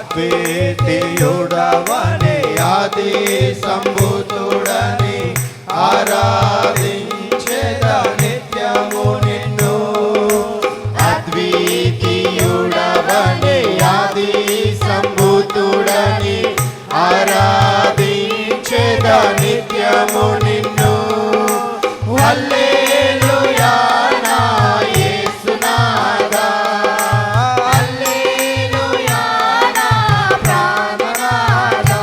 అద్వితీయుడవని ఆది సంభూతుడని ఆరాధించెద నిత్యము నిన్ను. అద్వితీయుడవని ఆది సంభూతుడని ఆరాధించెద నిత్యము నిన్ను. హల్లెలూయా నా యేసునాథా, హల్లెలూయా నా ప్రాణనాథా,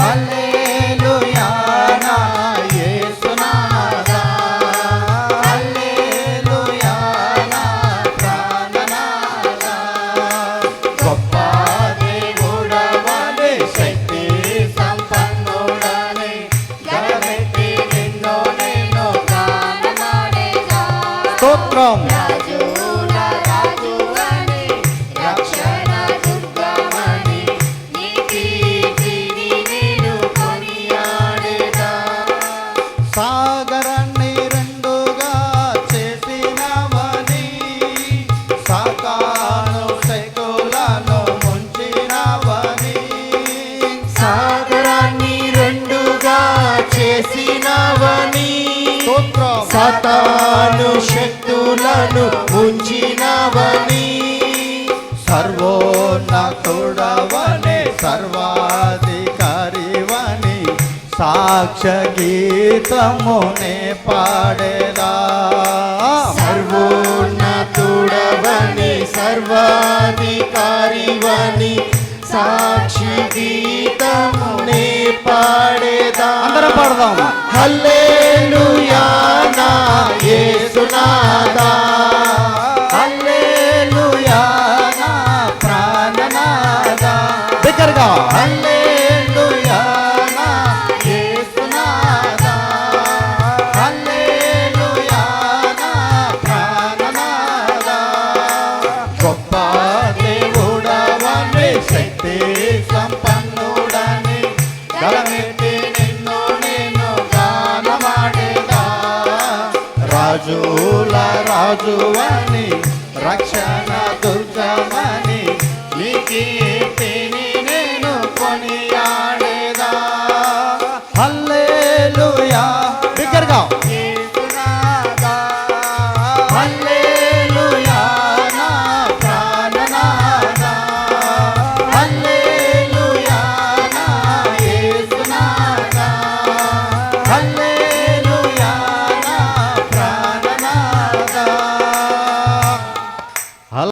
హల్లెలూయా నా యేసునాథా, హల్లెలూయా నా ప్రాణనాథా. గొప్ప దేవుడవని శక్తి సంపన్నుడని గలమెత్తి నిన్ను నేను గానమాడెదా. స్తోత్రం. రాజుల రాజువని రక్షణ దుర్గమని నీ కీర్తిని నేను కొనియాడెదా. సాగరాన్ని రెండుగా చేసినవని సాతాను శకులను ముంచినవని. సాగరాన్ని రెండుగా చేసినవని సాతాను శక్తులను ముంచినవని. సర్వోన్నతుడవని సర్వాధికారివని సాక్ష్య గీతమునే పాడేదా. సర్వోన్నతుడవని సర్వాధికారివని సాక్షి గీతమునే పాడేదా. అందరం పాడదాం. హల్లెలూయా నా యేసునాథా, హల్లెలూయా నా ప్రాణనాథా. దగ్గరగా హల్లెలూయా నా యేసునాథా, హల్లెలూయా నా ప్రాణనాథా. గొప్ప దేవుడవని శక్తి సంపన్నుడని గలమెత్తి నిన్ను నేను గానమాడెదా. రాజుల రాజువని రక్షణ దుర్గమని